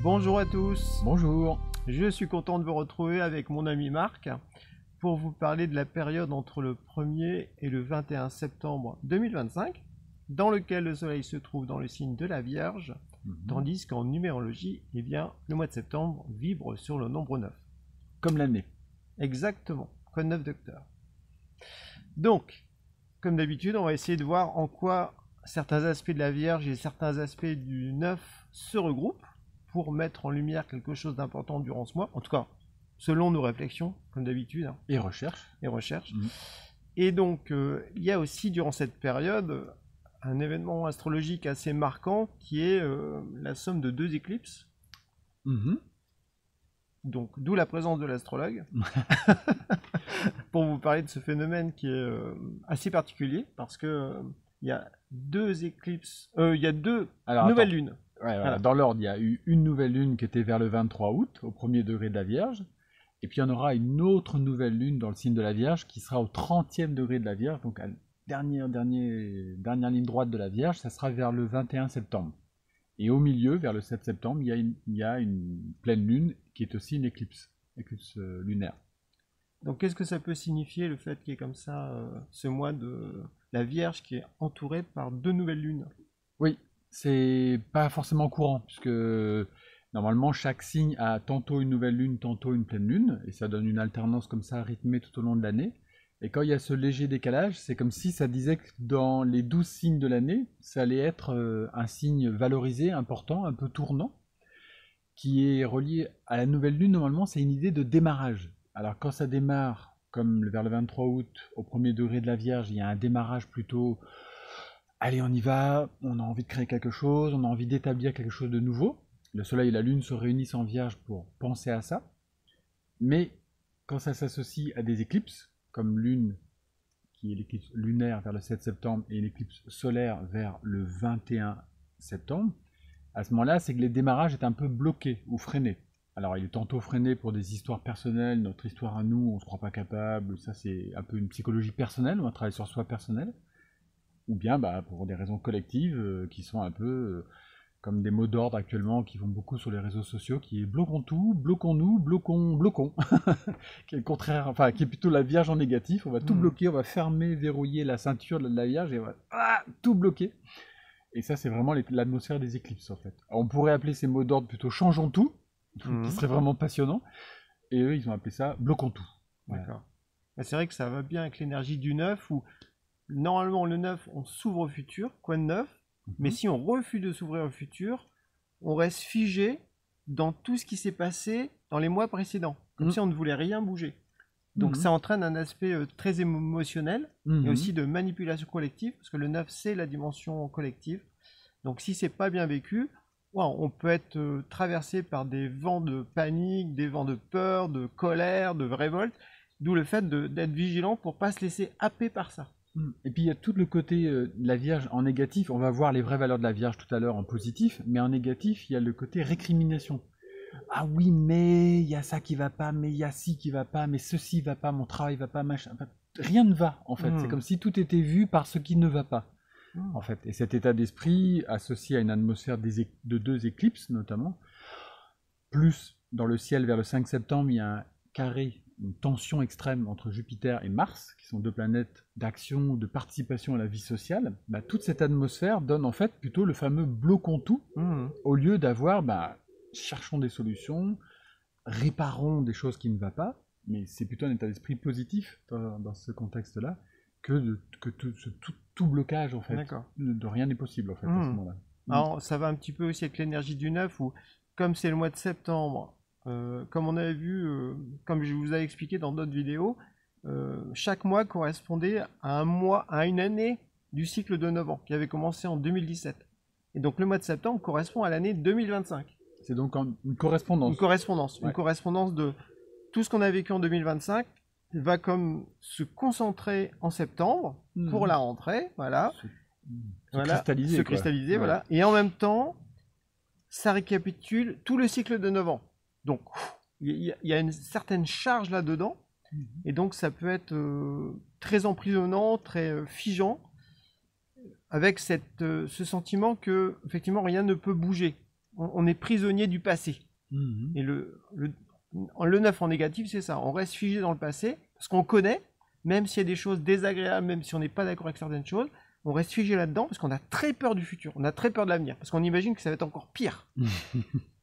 Bonjour à tous, Bonjour. je suis content de vous retrouver avec mon ami Marc pour vous parler de la période entre le 1er et le 21 septembre 2025, dans lequel le soleil se trouve dans le signe de la Vierge, tandis qu'en numérologie, eh bien, le mois de septembre vibre sur le nombre 9. Comme l'année. Exactement, code 9 docteur. Donc, comme d'habitude, on va essayer de voir en quoi certains aspects de la Vierge et certains aspects du 9 se regroupent pour mettre en lumière quelque chose d'important durant ce mois, en tout cas selon nos réflexions, comme d'habitude, hein, Et recherche. et recherches. Et donc, il y a aussi durant cette période un événement astrologique assez marquant qui est la somme de 2 éclipses. Donc, d'où la présence de l'astrologue pour vous parler de ce phénomène qui est assez particulier parce que il y a 2 éclipses, il y a 2 nouvelles lunes. Ouais, voilà. Dans l'ordre, il y a eu une nouvelle lune qui était vers le 23 août, au premier degré de la Vierge. Et puis il y en aura une autre nouvelle lune dans le signe de la Vierge qui sera au 30e degré de la Vierge, donc à la dernière ligne droite de la Vierge, ça sera vers le 21 septembre. Et au milieu, vers le 7 septembre, il y a une pleine lune qui est aussi une éclipse lunaire. Donc qu'est-ce que ça peut signifier le fait qu'il y ait comme ça ce mois de la Vierge qui est entouré par 2 nouvelles lunes? Oui, c'est pas forcément courant, puisque normalement chaque signe a tantôt une nouvelle lune, tantôt une pleine lune, et ça donne une alternance comme ça rythmée tout au long de l'année. Et quand il y a ce léger décalage, c'est comme si ça disait que dans les 12 signes de l'année, ça allait être un signe valorisé, important, un peu tournant, qui est relié à la nouvelle lune. Normalement, c'est une idée de démarrage. Alors quand ça démarre, comme vers le 23 août, au premier degré de la Vierge, il y a un démarrage plutôt allez, on y va, on a envie de créer quelque chose, on a envie d'établir quelque chose de nouveau. Le soleil et la lune se réunissent en Vierge pour penser à ça. Mais quand ça s'associe à des éclipses, comme lune, qui est l'éclipse lunaire vers le 7 septembre, et l'éclipse solaire vers le 21 septembre, à ce moment-là, c'est que les démarrages est un peu bloqués ou freinés. Alors, il est tantôt freiné pour des histoires personnelles, notre histoire à nous, on ne se croit pas capable, ça c'est un peu une psychologie personnelle, on va travailler sur soi personnel. Ou bien pour des raisons collectives qui sont un peu comme des mots d'ordre actuellement qui vont beaucoup sur les réseaux sociaux, qui est bloquons tout, bloquons-nous, bloquons, qui est le contraire, enfin qui est plutôt la Vierge en négatif, on va tout bloquer, on va fermer, verrouiller la ceinture de la Vierge et on va tout bloquer. Et ça c'est vraiment l'atmosphère des éclipses en fait. Alors, on pourrait appeler ces mots d'ordre plutôt changeons tout, qui serait vraiment passionnant, et eux ils ont appelé ça bloquons tout. Voilà. D'accord. C'est vrai que ça va bien avec l'énergie du 9 où normalement, le 9, on s'ouvre au futur, quoi de neuf, mais si on refuse de s'ouvrir au futur, on reste figé dans tout ce qui s'est passé dans les mois précédents, comme si on ne voulait rien bouger. Donc ça entraîne un aspect très émotionnel, et aussi de manipulation collective, parce que le 9, c'est la dimension collective. Donc si c'est pas bien vécu, on peut être traversé par des vents de panique, des vents de peur, de colère, de révolte, d'où le fait d'être vigilant pour pas se laisser happer par ça. Et puis il y a tout le côté de la Vierge en négatif. On va voir les vraies valeurs de la Vierge tout à l'heure en positif, mais en négatif, il y a le côté récrimination. Ah oui, mais il y a ça qui va pas, mais il y a ci qui va pas, mais ceci va pas, mon travail va pas, machin. Enfin, rien ne va en fait. C'est comme si tout était vu par ce qui ne va pas. En fait. Et cet état d'esprit associé à une atmosphère de 2 éclipses notamment, plus dans le ciel vers le 5 septembre, il y a un carré, une tension extrême entre Jupiter et Mars, qui sont 2 planètes d'action, de participation à la vie sociale. Toute cette atmosphère donne en fait plutôt le fameux bloquons tout, au lieu d'avoir cherchons des solutions, réparons des choses qui ne vont pas, mais c'est plutôt un état d'esprit positif dans ce contexte-là que tout blocage en fait. De rien n'est possible en fait à ce moment-là. Alors ça va un petit peu aussi avec l'énergie du 9 où comme c'est le mois de septembre, comme on avait vu, comme je vous avais expliqué dans d'autres vidéos, chaque mois correspondait à un mois, à une année du cycle de 9 ans qui avait commencé en 2017. Et donc le mois de septembre correspond à l'année 2025. C'est donc une correspondance. Une correspondance de tout ce qu'on a vécu en 2025 va comme se concentrer en septembre pour la rentrée, voilà. Se cristalliser, voilà. Et en même temps, ça récapitule tout le cycle de 9 ans. Donc, il y a une certaine charge là-dedans, et donc ça peut être très emprisonnant, très figeant, avec ce sentiment que, effectivement, rien ne peut bouger. on est prisonnier du passé. Et le 9 en négatif, c'est ça. On reste figé dans le passé, parce qu'on connaît, même s'il y a des choses désagréables, même si on n'est pas d'accord avec certaines choses, on reste figé là-dedans, parce qu'on a très peur du futur, on a très peur de l'avenir, parce qu'on imagine que ça va être encore pire.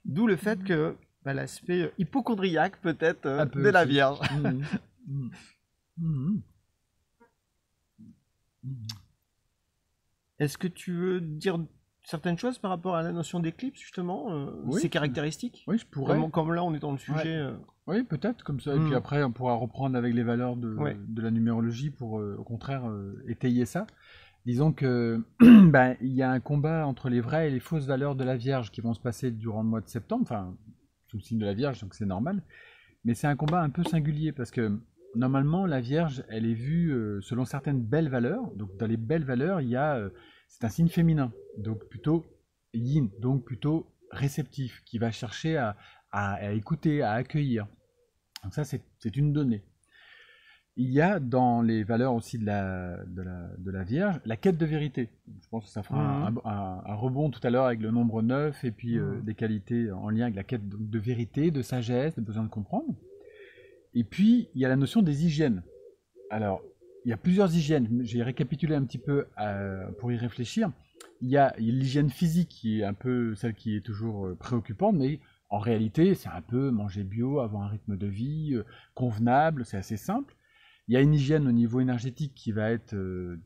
D'où le fait que l'aspect hypochondriaque, peut-être, de la Vierge. Est-ce que tu veux dire certaines choses par rapport à la notion d'éclipse, justement, Oui. ses caractéristiques? Oui, je pourrais. Comme là, on est dans le sujet. Oui, peut-être, comme ça. Et puis après, on pourra reprendre avec les valeurs de la numérologie pour, au contraire, étayer ça. Disons que il y a un combat entre les vraies et les fausses valeurs de la Vierge qui vont se passer durant le mois de septembre, enfin, sous le signe de la Vierge, donc c'est normal. Mais c'est un combat un peu singulier parce que normalement, la Vierge, elle est vue selon certaines belles valeurs. Donc, dans les belles valeurs, il y a, c'est un signe féminin, donc plutôt yin, donc plutôt réceptif, qui va chercher à écouter, à accueillir. Donc ça, c'est une donnée. Il y a dans les valeurs aussi de la Vierge la quête de vérité. Je pense que ça fera un rebond tout à l'heure avec le nombre 9 et puis des qualités en lien avec la quête de vérité, de sagesse, de besoin de comprendre. Et puis, il y a la notion des hygiènes. Alors, il y a plusieurs hygiènes. J'ai récapitulé un petit peu pour y réfléchir. Il y a l'hygiène physique qui est un peu celle qui est toujours préoccupante, mais en réalité, c'est un peu manger bio, avoir un rythme de vie convenable, c'est assez simple. Il y a une hygiène au niveau énergétique qui va être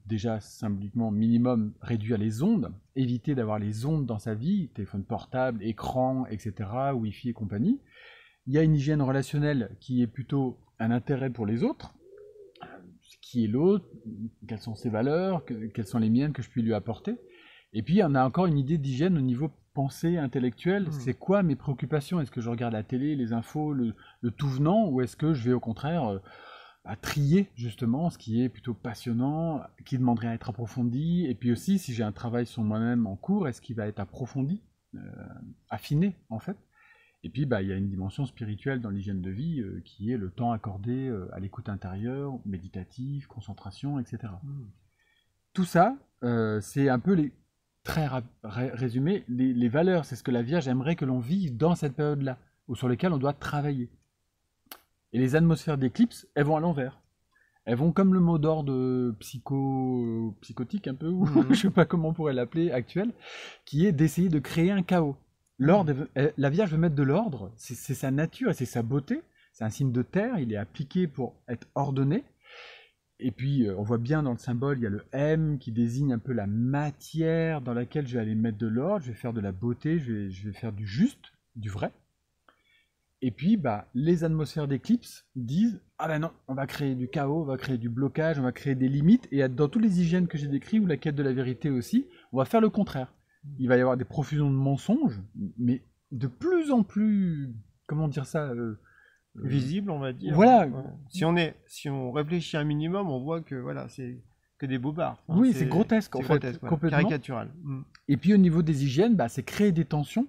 déjà symboliquement minimum réduire les ondes, éviter d'avoir les ondes dans sa vie, téléphone portable, écran, etc., Wi-Fi et compagnie. Il y a une hygiène relationnelle qui est plutôt un intérêt pour les autres. Qui est l'autre, quelles sont ses valeurs, quelles sont les miennes que je puis lui apporter. Et puis, on a encore une idée d'hygiène au niveau pensée intellectuelle. C'est quoi mes préoccupations? Est-ce que je regarde la télé, les infos, le tout venant, ou est-ce que je vais au contraire à trier justement ce qui est plutôt passionnant, qui demanderait à être approfondi, et puis aussi si j'ai un travail sur moi-même en cours, est-ce qu'il va être approfondi, affiné en fait. Et puis il y a une dimension spirituelle dans l'hygiène de vie qui est le temps accordé à l'écoute intérieure, méditative, concentration, etc. Tout ça, c'est un peu les très résumé, les valeurs, c'est ce que la Vierge aimerait que l'on vive dans cette période-là, ou sur lesquelles on doit travailler. Et les atmosphères d'éclipse, elles vont à l'envers. Elles vont comme le mot d'ordre psychotique un peu, ou je ne sais pas comment on pourrait l'appeler, actuel, qui est d'essayer de créer un chaos. La Vierge veut mettre de l'ordre, c'est sa nature et c'est sa beauté. C'est un signe de terre, il est appliqué pour être ordonné. Et puis, on voit bien dans le symbole, il y a le M qui désigne un peu la matière dans laquelle je vais aller mettre de l'ordre, je vais faire de la beauté, je vais faire du juste, du vrai. Et puis, les atmosphères d'éclipse disent « Ah ben non, on va créer du chaos, on va créer du blocage, on va créer des limites. » Et dans toutes les hygiènes que j'ai décrites, ou la quête de la vérité aussi, on va faire le contraire. Il va y avoir des profusions de mensonges, mais de plus en plus, comment dire ça visible, on va dire. Voilà. Ouais. Si on réfléchit un minimum, on voit que voilà, c'est que des bobards. Hein, oui, c'est grotesque en fait, grotesque, complètement. Caricatural. Et puis au niveau des hygiènes, c'est créer des tensions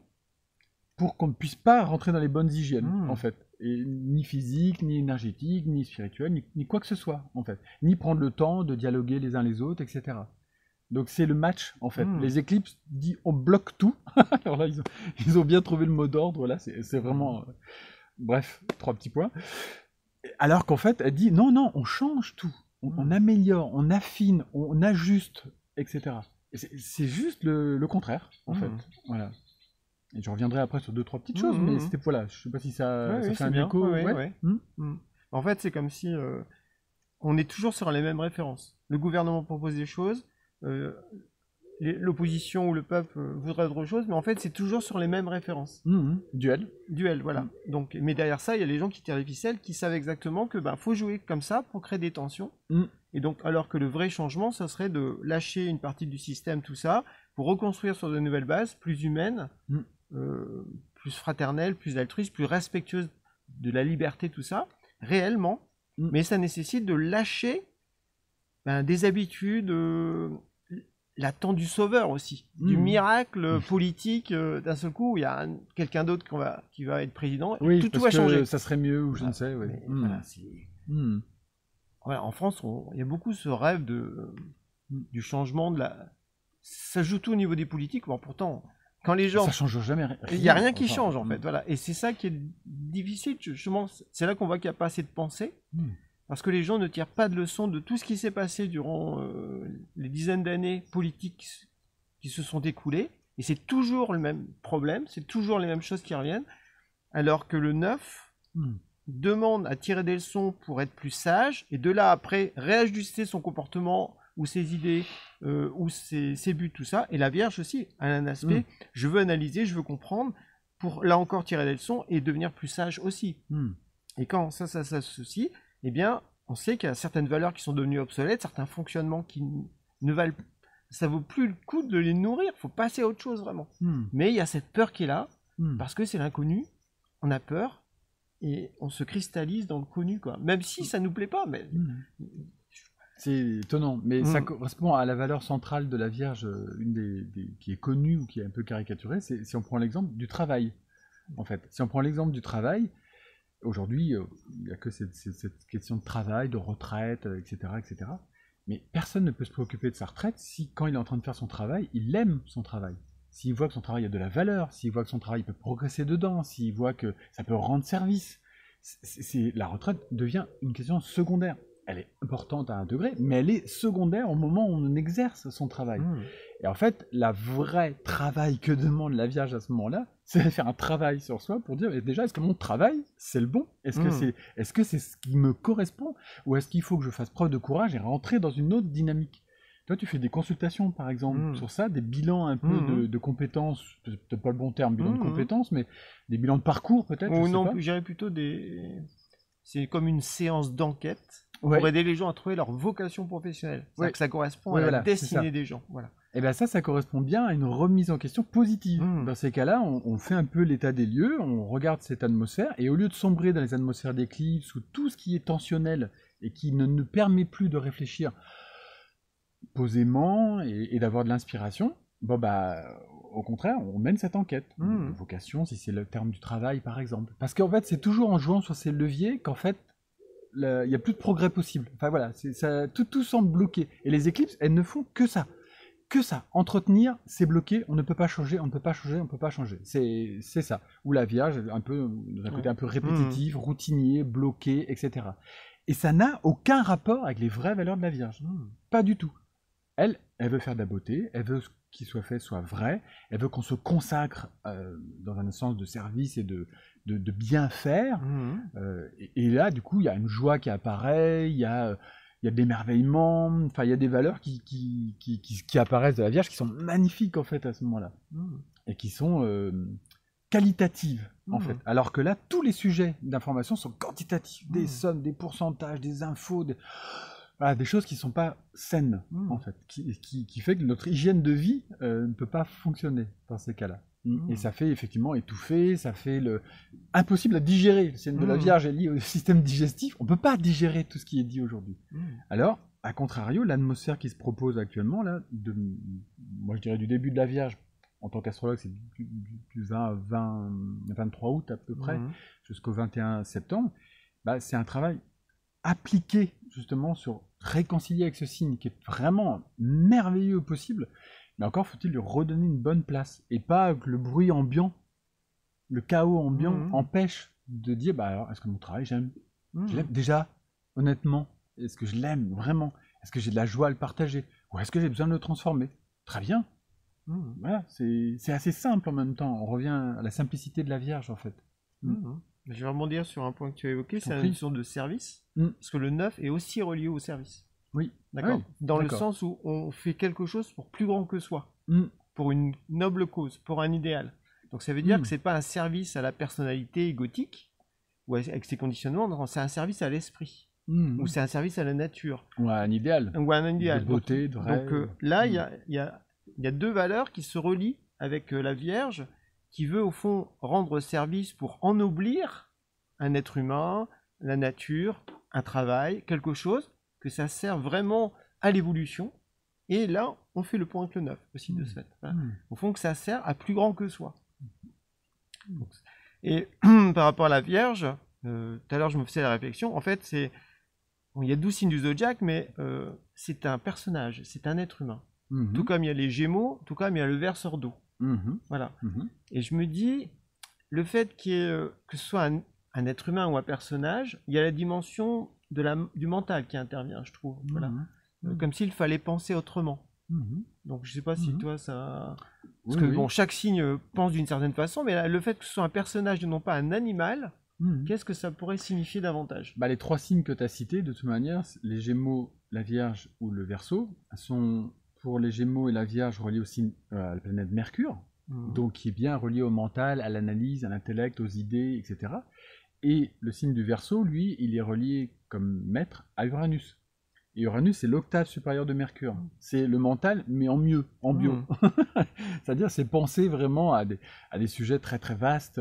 pour qu'on ne puisse pas rentrer dans les bonnes hygiènes, en fait. Et ni physique, ni énergétique, ni spirituel, ni quoi que ce soit, en fait. Ni prendre le temps de dialoguer les uns les autres, etc. Donc c'est le match, en fait. Les éclipses disent on bloque tout. Alors là, ils ont bien trouvé le mot d'ordre, là, c'est vraiment... Bref, 3 petits points. Alors qu'en fait, elle dit non, on change tout. On améliore, on affine, on ajuste, etc. Et c'est juste le contraire, en fait. Voilà. Et je reviendrai après sur 2-3 petites choses, mais c'était voilà, je sais pas si ça fait un écho. En fait, c'est comme si on est toujours sur les mêmes références. Le gouvernement propose des choses, l'opposition ou le peuple voudrait autre chose, mais en fait, c'est toujours sur les mêmes références. Duel, voilà. Donc, mais derrière ça, il y a les gens qui tirent les ficelles, qui savent exactement que faut jouer comme ça pour créer des tensions. Et donc, alors que le vrai changement, ça serait de lâcher une partie du système, tout ça, pour reconstruire sur de nouvelles bases, plus humaines, plus fraternelles, plus altruistes, plus respectueuses de la liberté, tout ça, réellement. Mais ça nécessite de lâcher des habitudes, l'attente du sauveur aussi, du miracle politique, d'un seul coup, il y a quelqu'un d'autre qui va être président, tout va changer. Ça serait mieux, ou je ne sais. Oui. Voilà, en France, il y a beaucoup ce rêve du changement, ça joue tout au niveau des politiques. Bon, pourtant, quand les gens... Ça change jamais. Il n'y a rien qui enfin, change en fait, voilà. Et c'est ça qui est difficile, justement. C'est là qu'on voit qu'il n'y a pas assez de pensée, parce que les gens ne tirent pas de leçon de tout ce qui s'est passé durant les dizaines d'années politiques qui se sont écoulées. Et c'est toujours le même problème, c'est toujours les mêmes choses qui reviennent, alors que le neuf demande à tirer des leçons pour être plus sage, et de là après réajuster son comportement ou ses idées ou ses buts, tout ça. Et la Vierge aussi a un aspect, je veux analyser, je veux comprendre, pour là encore tirer des leçons et devenir plus sage aussi. Et quand ça s'associe, eh bien, on sait qu'il y a certaines valeurs qui sont devenues obsolètes, certains fonctionnements qui ne valent, ça vaut plus le coup de les nourrir, il faut passer à autre chose vraiment. Mais il y a cette peur qui est là, parce que c'est l'inconnu, on a peur, et on se cristallise dans le connu, quoi. Même si ça nous plaît pas, mais... C'est étonnant, mais ça correspond à la valeur centrale de la Vierge, une qui est connue ou qui est un peu caricaturée, c'est si on prend l'exemple du travail, en fait. Si on prend l'exemple du travail, aujourd'hui, il n'y a que cette question de travail, de retraite, etc., etc. Mais personne ne peut se préoccuper de sa retraite si, quand il est en train de faire son travail, il aime son travail. S'il voit que son travail a de la valeur, s'il voit que son travail peut progresser dedans, s'il voit que ça peut rendre service, la retraite devient une question secondaire. Elle est importante à un degré, mais elle est secondaire au moment où on exerce son travail. Et en fait, la vraie travail que demande la Vierge à ce moment-là, c'est de faire un travail sur soi pour dire, déjà, est-ce que mon travail, c'est le bon? Est-ce que c'est ce qui me correspond? Ou est-ce qu'il faut que je fasse preuve de courage et rentrer dans une autre dynamique? Toi, tu fais des consultations, par exemple, sur ça, des bilans un peu de compétences, peut-être pas le bon terme, bilan de compétences, mais des bilans de parcours, peut-être? Ou non, je dirais plutôt c'est comme une séance d'enquête pour aider les gens à trouver leur vocation professionnelle. Que ça correspond à la destinée des gens. Voilà. Et bien ça correspond bien à une remise en question positive. Dans ces cas-là, on fait un peu l'état des lieux, on regarde cette atmosphère, et au lieu de sombrer dans les atmosphères d'éclipse ou tout ce qui est tensionnel et qui ne nous permet plus de réfléchir posément et d'avoir de l'inspiration, au contraire, on mène cette enquête. De vocation, si c'est le terme du travail, par exemple. Parce qu'en fait, c'est toujours en jouant sur ces leviers qu'en fait, il n'y a plus de progrès possible. Enfin voilà, tout semble bloqué. Et les éclipses, elles ne font que ça. Que ça. Entretenir, c'est bloqué, on ne peut pas changer, on ne peut pas changer, on ne peut pas changer. C'est ça. Ou la Vierge, d'un côté un peu répétitif, routinier, bloqué, etc. Et ça n'a aucun rapport avec les vraies valeurs de la Vierge. Pas du tout. Elle veut faire de la beauté, elle veut qu'il soit fait soit vrai, elle veut qu'on se consacre dans un sens de service et de bien faire. Et là, du coup, il y a une joie qui apparaît, il y a de l'émerveillement, enfin, il y a des valeurs qui apparaissent de la Vierge qui sont magnifiques, en fait, à ce moment-là. Et qui sont qualitatives, en fait. Alors que là, tous les sujets d'information sont quantitatifs, des sommes, des pourcentages, des infos, voilà, des choses qui ne sont pas saines, en fait, qui fait que notre hygiène de vie ne peut pas fonctionner dans ces cas-là. Et ça fait effectivement étouffer, ça fait impossible à digérer. Le signe de la Vierge est lié au système digestif, on ne peut pas digérer tout ce qui est dit aujourd'hui. Alors, à contrario, l'atmosphère qui se propose actuellement, là, moi je dirais du début de la Vierge, en tant qu'astrologue, c'est du 23 août à peu près, jusqu'au 21 septembre, c'est un travail appliqué justement sur réconcilier avec ce signe qui est vraiment merveilleux au possible, mais encore faut-il lui redonner une bonne place et pas que le bruit ambiant, le chaos ambiant empêche de dire alors est-ce que mon travail je l'aime déjà honnêtement, est-ce que je l'aime vraiment, est-ce que j'ai de la joie à le partager ou est-ce que j'ai besoin de le transformer? Très bien. Voilà, c'est assez simple en même temps, on revient à la simplicité de la Vierge en fait. Je vais rebondir sur un point que tu as évoqué, c'est la notion de service, parce que le 9 est aussi relié au service. Oui. D'accord. Dans le sens où on fait quelque chose pour plus grand que soi, pour une noble cause, pour un idéal. Donc ça veut dire que c'est pas un service à la personnalité égotique, ou avec ses conditionnements, non, c'est un service à l'esprit, ou c'est un service à la nature. Ou à un idéal. Ou à un idéal. De beauté, de rêve. Donc là, il y a deux valeurs qui se relient avec la Vierge, qui veut au fond rendre service pour ennoblir un être humain, la nature, un travail, quelque chose, que ça sert vraiment à l'évolution. Et là, on fait le point avec le 9 aussi de ce fait. Voilà. Au fond, que ça sert à plus grand que soi. Et par rapport à la Vierge, tout à l'heure je me faisais la réflexion, en fait, il y a 12 signes du zodiaque, mais c'est un personnage, c'est un être humain. Tout comme il y a les Gémeaux, tout comme il y a le Verseau d'eau. Voilà. Et je me dis, le fait que ce soit un être humain ou un personnage, il y a la dimension du mental qui intervient, je trouve. Voilà. Comme s'il fallait penser autrement. Donc je sais pas si toi ça... Parce que bon, chaque signe pense d'une certaine façon, mais là, le fait que ce soit un personnage et non pas un animal, qu'est-ce que ça pourrait signifier davantage? Les 3 signes que tu as cités, de toute manière, les Gémeaux, la Vierge ou le Verseau, sont pour les Gémeaux et la Vierge reliés au signe à la planète Mercure, donc qui est bien relié au mental, à l'analyse, à l'intellect, aux idées, etc. Et le signe du Verseau, lui, il est relié comme maître à Uranus. Et Uranus, c'est l'octave supérieure de Mercure. C'est le mental, mais en mieux, en bio. C'est-à-dire, c'est penser vraiment à des sujets très très vastes.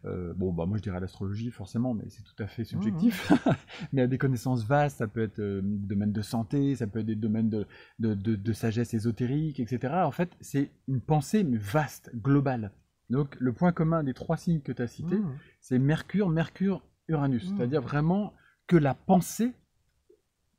Moi je dirais l'astrologie forcément, mais c'est tout à fait subjectif. Mais à des connaissances vastes, ça peut être des domaines de santé, ça peut être des domaines de sagesse ésotérique, etc. En fait, c'est une pensée mais vaste, globale. Donc, le point commun des 3 signes que tu as cités, c'est Mercure, Uranus. C'est-à-dire vraiment que la pensée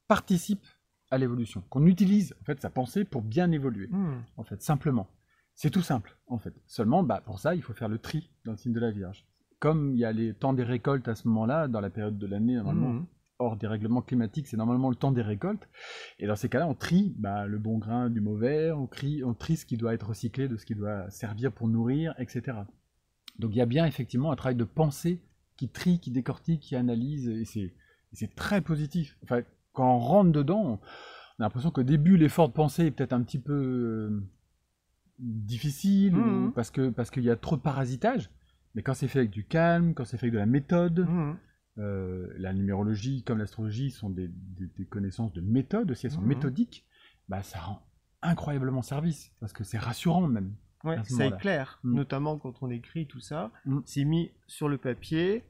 participe à l'évolution, qu'on utilise en fait sa pensée pour bien évoluer, en fait, simplement. C'est tout simple, en fait. Seulement, pour ça, il faut faire le tri dans le signe de la Vierge. Comme il y a les temps des récoltes à ce moment-là, dans la période de l'année, normalement, hors des règlements climatiques, c'est normalement le temps des récoltes. Et dans ces cas-là, on trie le bon grain du mauvais, on trie ce qui doit être recyclé de ce qui doit servir pour nourrir, etc. Donc il y a bien effectivement un travail de pensée qui trie, qui décortique, qui analyse, et c'est très positif. Enfin, quand on rentre dedans, on a l'impression qu'au début, l'effort de pensée est peut-être un petit peu difficile, parce qu'il y a trop de parasitage. Mais quand c'est fait avec du calme, quand c'est fait avec de la méthode, la numérologie comme l'astrologie sont des connaissances de méthode aussi, elles sont méthodiques, ça rend incroyablement service, parce que c'est rassurant même. Ouais, ça éclaire, notamment quand on écrit tout ça, c'est mis sur le papier,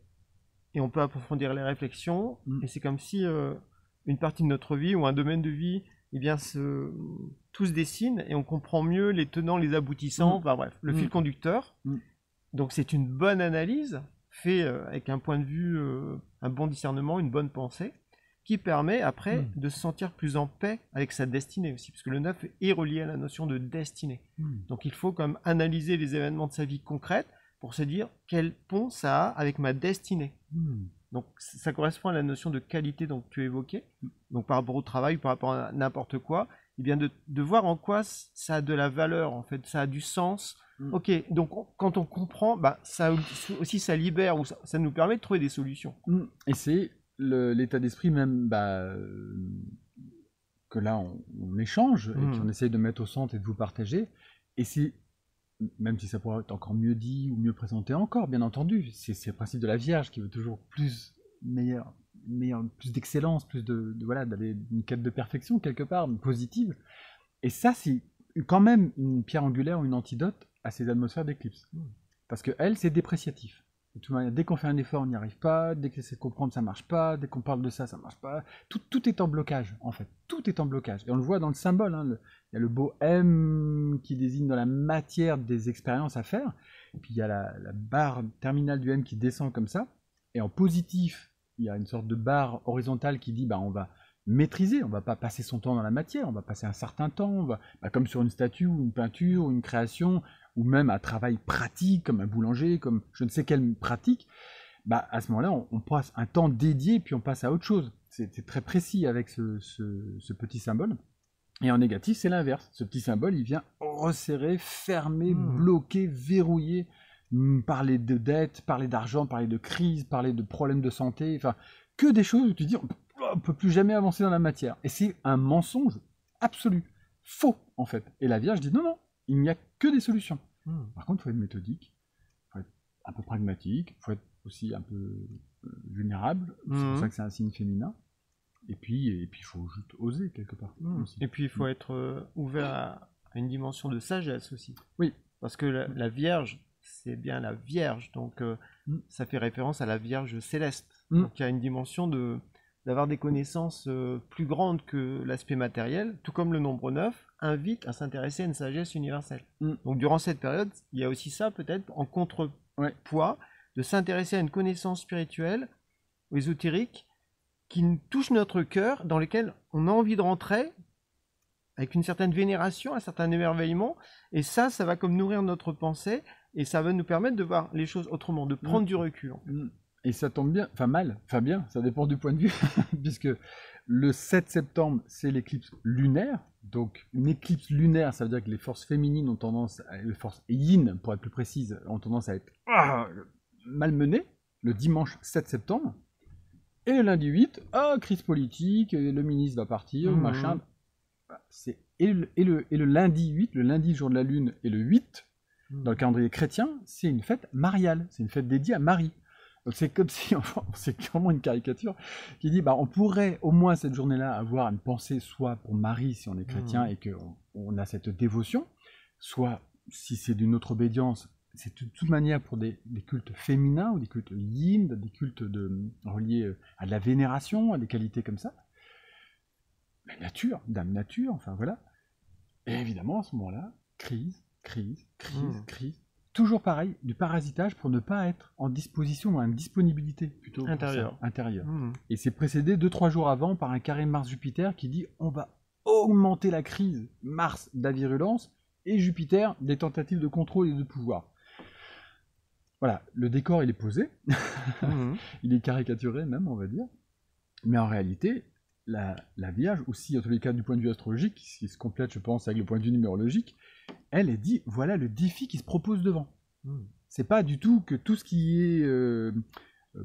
et on peut approfondir les réflexions, et c'est comme si une partie de notre vie, ou un domaine de vie, tout se dessine, et on comprend mieux les tenants, les aboutissants, bref, le fil conducteur. Donc c'est une bonne analyse, faite avec un point de vue, un bon discernement, une bonne pensée, qui permet après de se sentir plus en paix avec sa destinée aussi, parce que le 9 est relié à la notion de destinée. Donc il faut quand même analyser les événements de sa vie concrète pour se dire quel pont ça a avec ma destinée. Donc ça correspond à la notion de qualité dont tu évoquais, donc par rapport au travail, par rapport à n'importe quoi, et bien de voir en quoi ça a de la valeur, en fait, ça a du sens. Ok, donc quand on comprend, ça aussi ça libère, ou ça nous permet de trouver des solutions. Et c'est l'état d'esprit même que là on échange et qu'on essaye de mettre au centre et de vous partager. Et c'est, même si ça pourrait être encore mieux dit ou mieux présenté encore, bien entendu, c'est le principe de la Vierge qui veut toujours plus, meilleur, plus d'excellence, plus d'aller une quête de perfection quelque part, positive. Et ça, c'est quand même une pierre angulaire ou une antidote à ces atmosphères d'éclipse. Parce que elle, c'est dépréciatif. De toute manière, dès qu'on fait un effort, on n'y arrive pas. Dès qu'on essaie de comprendre, ça marche pas. Dès qu'on parle de ça, ça marche pas. Tout est en blocage, en fait. Tout est en blocage. Et on le voit dans le symbole. Il y a le beau M qui désigne dans la matière des expériences à faire. Et puis il y a la barre terminale du M qui descend comme ça. Et en positif, il y a une sorte de barre horizontale qui dit on va maîtriser, on va pas passer son temps dans la matière, on va passer un certain temps, comme sur une statue ou une peinture ou une création, ou même un travail pratique comme un boulanger, comme je ne sais quelle pratique. À ce moment-là, on passe un temps dédié puis on passe à autre chose. C'est très précis avec ce petit symbole. Et en négatif, c'est l'inverse. Ce petit symbole, il vient resserrer, fermer, bloquer, verrouiller, parler de dette, parler d'argent, parler de crise, parler de problèmes de santé, enfin, que des choses où tu dis on ne peut plus jamais avancer dans la matière. Et c'est un mensonge absolu, faux en fait. Et la Vierge dit non, il n'y a que des solutions. Par contre, il faut être méthodique, il faut être un peu pragmatique, il faut être aussi un peu vulnérable, c'est pour ça que c'est un signe féminin. Et puis il faut juste oser quelque part. Et puis il faut être ouvert à une dimension de sagesse aussi. Oui. Parce que la Vierge, c'est bien la Vierge, donc ça fait référence à la Vierge céleste. Donc il y a une dimension d'avoir des connaissances plus grandes que l'aspect matériel, tout comme le nombre 9 invite à s'intéresser à une sagesse universelle. Donc durant cette période, il y a aussi ça peut-être en contrepoids, de s'intéresser à une connaissance spirituelle ou ésotérique qui touche notre cœur, dans lequel on a envie de rentrer, avec une certaine vénération, un certain émerveillement, et ça va comme nourrir notre pensée, et ça va nous permettre de voir les choses autrement, de prendre du recul. En fait. Et ça tombe bien, enfin mal, enfin bien, ça dépend du point de vue, puisque le 7 septembre, c'est l'éclipse lunaire. Donc une éclipse lunaire, ça veut dire que les forces féminines ont tendance, les forces yin, pour être plus précise, ont tendance à être malmenées, le dimanche 7 septembre. Et le lundi 8, crise politique, le ministre va partir, machin. Et le lundi 8, le lundi jour de la lune, et le 8, dans le calendrier chrétien, c'est une fête mariale, c'est une fête dédiée à Marie. Donc c'est comme si, enfin, c'est clairement une caricature qui dit, on pourrait au moins cette journée-là avoir une pensée soit pour Marie si on est chrétien et qu'on a cette dévotion, soit si c'est d'une autre obédience, c'est de toute manière pour des cultes féminins ou des cultes yin, des cultes reliés à de la vénération, à des qualités comme ça. La nature, dame nature, enfin voilà. Et évidemment, à ce moment-là, crise. Toujours pareil, du parasitage pour ne pas être en disposition ou en disponibilité plutôt intérieure. Et c'est précédé 2-3 jours avant par un carré Mars-Jupiter qui dit on va augmenter la crise. Mars de la virulence et Jupiter des tentatives de contrôle et de pouvoir. Voilà, le décor il est posé, il est caricaturé même on va dire, mais en réalité la Vierge aussi en tous les cas du point de vue astrologique, qui se complète je pense avec le point de vue numérologique, elle est dit voilà le défi qui se propose devant. C'est pas du tout que tout ce qui est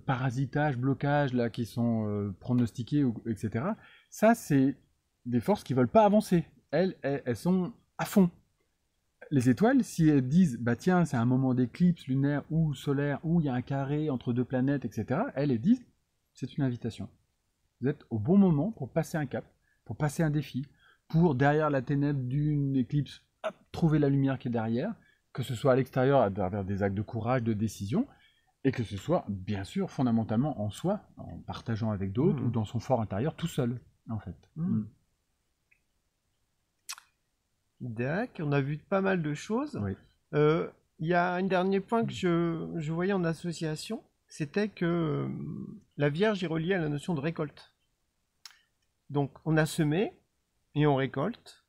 parasitage, blocage là qui sont pronostiqués etc. Ça c'est des forces qui veulent pas avancer. Elles sont à fond. Les étoiles, si elles disent, tiens, c'est un moment d'éclipse lunaire ou solaire, où il y a un carré entre deux planètes, etc., elles disent, c'est une invitation. Vous êtes au bon moment pour passer un cap, pour passer un défi, pour, derrière la ténèbre d'une éclipse, trouver la lumière qui est derrière, que ce soit à l'extérieur, à travers des actes de courage, de décision, et que ce soit, bien sûr, fondamentalement en soi, en partageant avec d'autres, ou dans son fort intérieur, tout seul, en fait. D'accord, on a vu pas mal de choses. Oui. Il y a un dernier point que je voyais en association, c'était que la Vierge est reliée à la notion de récolte. Donc on a semé et on récolte,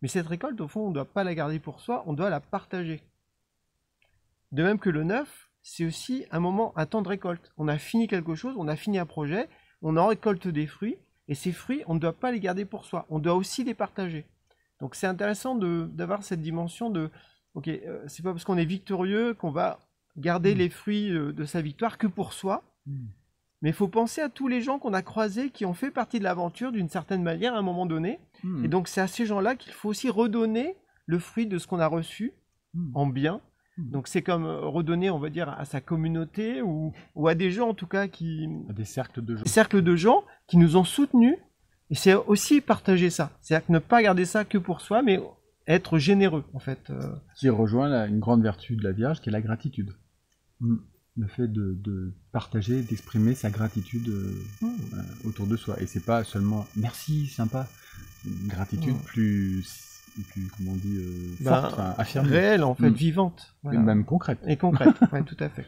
mais cette récolte, au fond, on ne doit pas la garder pour soi, on doit la partager. De même que le 9, c'est aussi un temps de récolte. On a fini quelque chose, on a fini un projet, on en récolte des fruits, et ces fruits, on ne doit pas les garder pour soi, on doit aussi les partager. Donc c'est intéressant d'avoir cette dimension de, ok, c'est pas parce qu'on est victorieux qu'on va garder les fruits de sa victoire que pour soi, mais il faut penser à tous les gens qu'on a croisés qui ont fait partie de l'aventure d'une certaine manière à un moment donné, et donc c'est à ces gens-là qu'il faut aussi redonner le fruit de ce qu'on a reçu en bien. Donc c'est comme redonner, on va dire, à sa communauté ou à des gens en tout cas à des cercles de gens. Des cercles de gens qui nous ont soutenus. Et c'est aussi partager ça. C'est-à-dire que ne pas garder ça que pour soi, mais être généreux, en fait. Qui rejoint une grande vertu de la Vierge, qui est la gratitude. Le fait de partager, d'exprimer sa gratitude autour de soi. Et c'est pas seulement « merci, sympa ». Une gratitude plus, comment on dit, forte, affirmée. Réelle, en fait, vivante. Voilà. Et même concrète. Et concrète, oui, tout à fait.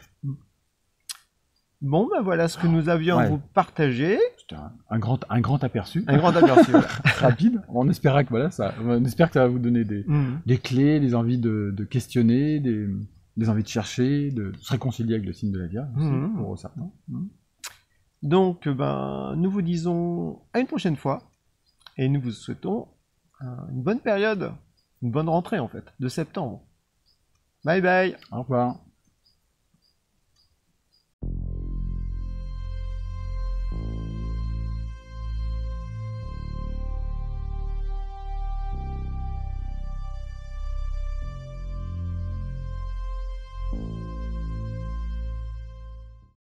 Bon, voilà ce que nous avions à vous partager. C'était un grand aperçu. Un grand aperçu, voilà. Rapide. On espère que ça va vous donner des clés, des envies de questionner, des envies de chercher, de se réconcilier avec le signe de la Vierge, pour certains. Donc, nous vous disons à une prochaine fois, et nous vous souhaitons une bonne période, une bonne rentrée en fait, de septembre. Bye bye. Au revoir.